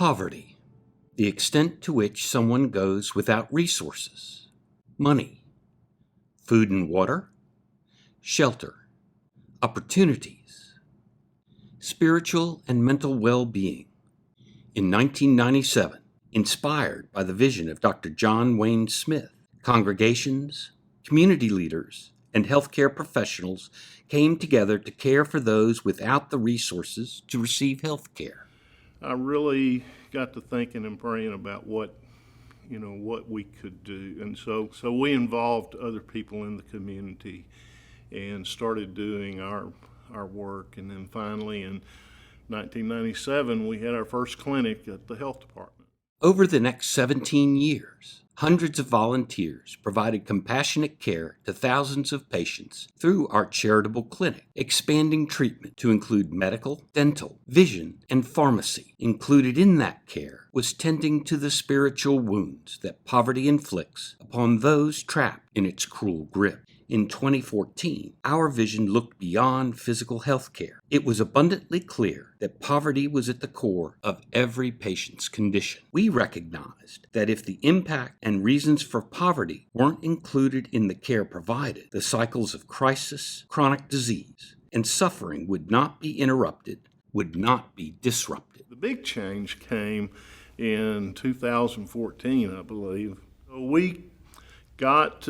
Poverty, the extent to which someone goes without resources, money, food and water, shelter, opportunities, spiritual and mental well-being. In 1997, inspired by the vision of Dr. John Wayne Smith, congregations, community leaders, and healthcare professionals came together to care for those without the resources to receive health care. I really got to thinking and praying about what we could do. And so we involved other people in the community and started doing our work. And then finally in 1997, we had our first clinic at the health department. Over the next 17 years, hundreds of volunteers provided compassionate care to thousands of patients through our Charitable clinic, expanding treatment to include medical, dental, vision, and pharmacy. Included in that care was tending to the spiritual wounds that poverty inflicts upon those trapped in its cruel grip. In 2014, our vision looked beyond physical health care. It was abundantly clear that poverty was at the core of every patient's condition. We recognized that if the impact and reasons for poverty weren't included in the care provided, the cycles of crisis, chronic disease, and suffering would not be interrupted, would not be disrupted. The big change came in 2014, I believe. We got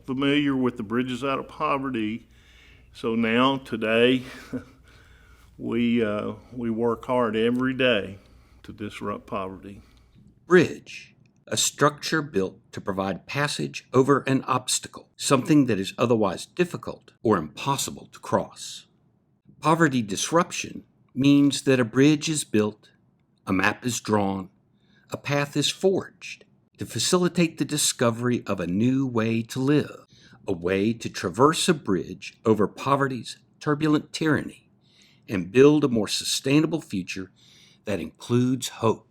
familiar with the Bridges Out of Poverty. So now, today, we work hard every day to disrupt poverty. Bridge, a structure built to provide passage over an obstacle, something that is otherwise difficult or impossible to cross. Poverty disruption means that a bridge is built, a map is drawn, a path is forged, to facilitate the discovery of a new way to live, a way to traverse a bridge over poverty's turbulent tyranny and build a more sustainable future that includes hope.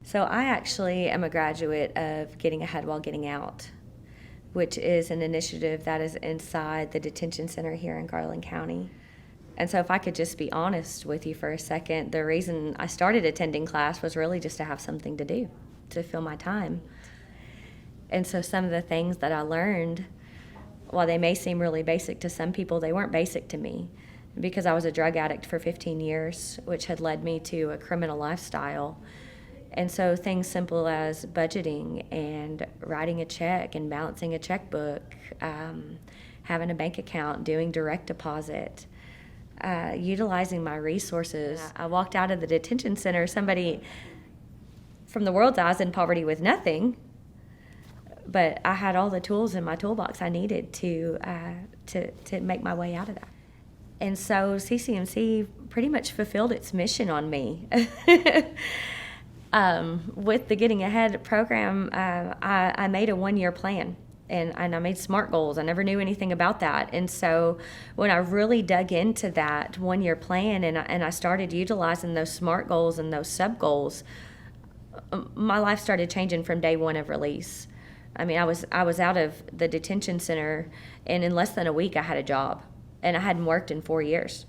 So I actually am a graduate of Getting Ahead While Getting Out, which is an initiative that is inside the detention center here in Garland County. And so if I could just be honest with you for a second, the reason I started attending class was really just to have something to do, to fill my time. And so some of the things that I learned, while they may seem really basic to some people, they weren't basic to me, because I was a drug addict for 15 years, which had led me to a criminal lifestyle. And so things simple as budgeting and writing a check and balancing a checkbook, having a bank account, doing direct deposit, utilizing my resources. I walked out of the detention center, somebody from the world's eyes in poverty with nothing, but I had all the tools in my toolbox I needed to make my way out of that. And so CCMC pretty much fulfilled its mission on me. With the Getting Ahead program, I made a one-year plan, and I made SMART goals. I never knew anything about that. And so when I really dug into that one-year plan and I started utilizing those SMART goals and those sub-goals, my life started changing from day one of release. I mean, I was out of the detention center, and in less than a week I had a job, and I hadn't worked in 4 years.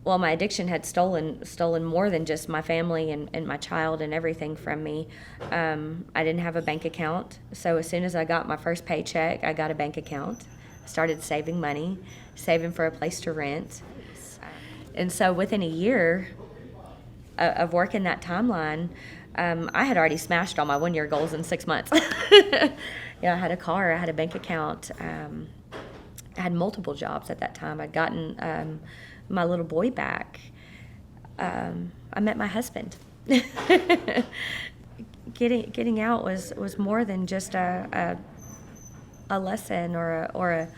Well, my addiction had stolen more than just my family and my child and everything from me. I didn't have a bank account, so as soon as I got my first paycheck, I got a bank account. I started saving money, saving for a place to rent. And so within a year of working that timeline, I had already smashed all my one-year goals in 6 months. I had a car, I had a bank account, I had multiple jobs at that time. I'd gotten my little boy back. I met my husband. Getting out was more than just a lesson or a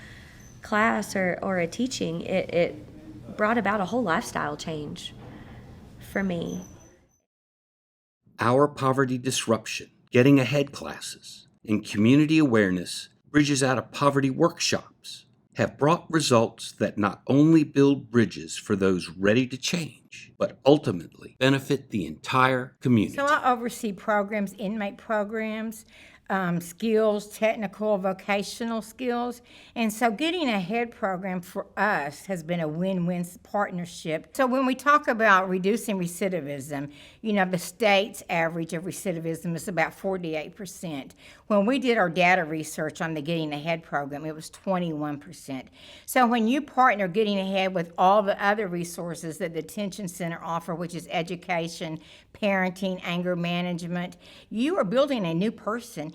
class or a teaching. It brought about a whole lifestyle change for me. Our poverty disruption, Getting Ahead classes, and community awareness Bridges Out of Poverty workshops have brought results that not only build bridges for those ready to change, but ultimately benefit the entire community. So I oversee programs, inmate programs, skills, technical, vocational skills. And so Getting Ahead program for us has been a win-win partnership. So when we talk about reducing recidivism, the state's average of recidivism is about 48%. When we did our data research on the Getting Ahead program, it was 21%. So when you partner Getting Ahead with all the other resources that the Detention Center offer, which is education, parenting, anger management, you are building a new person.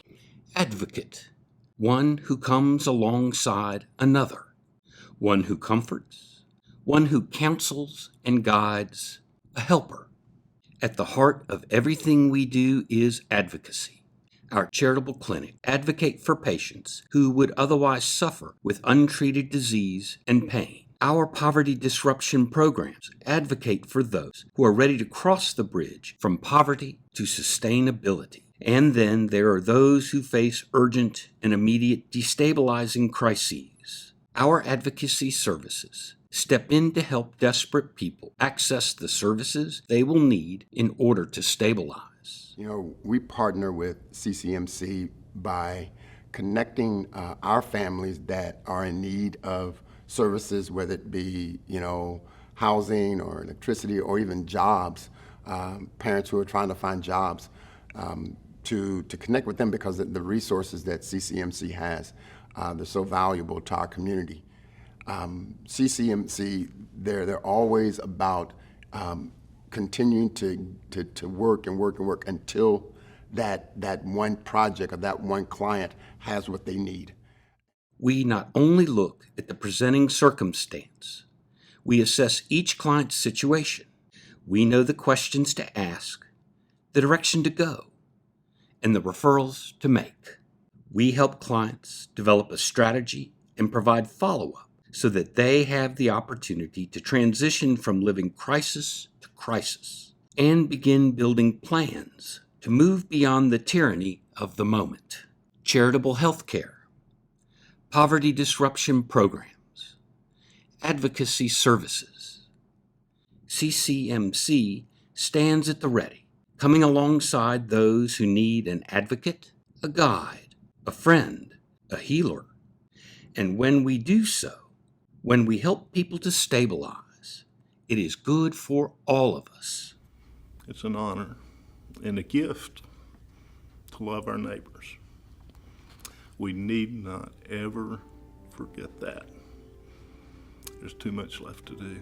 Advocate, one who comes alongside another, one who comforts, one who counsels and guides, a helper. At the heart of everything we do is advocacy. Our charitable clinic advocate for patients who would otherwise suffer with untreated disease and pain. Our poverty disruption programs advocate for those who are ready to cross the bridge from poverty to sustainability. And then there are those who face urgent and immediate destabilizing crises. Our advocacy services step in to help desperate people access the services they will need in order to stabilize. We partner with CCMC by connecting our families that are in need of services, whether it be, housing or electricity or even jobs, parents who are trying to find jobs, to connect with them because the resources that CCMC has, they're so valuable to our community. CCMC, they're always about continuing to work until that one project or that one client has what they need. We not only look at the presenting circumstance, we assess each client's situation. We know the questions to ask, the direction to go, and the referrals to make. We help clients develop a strategy and provide follow-up so that they have the opportunity to transition from living crisis to crisis and begin building plans to move beyond the tyranny of the moment. Charitable healthcare, poverty disruption programs, advocacy services. CCMC stands at the ready, coming alongside those who need an advocate, a guide, a friend, a healer. And when we do so, when we help people to stabilize, it is good for all of us. It's an honor and a gift to love our neighbors. We need not ever forget that. There's too much left to do.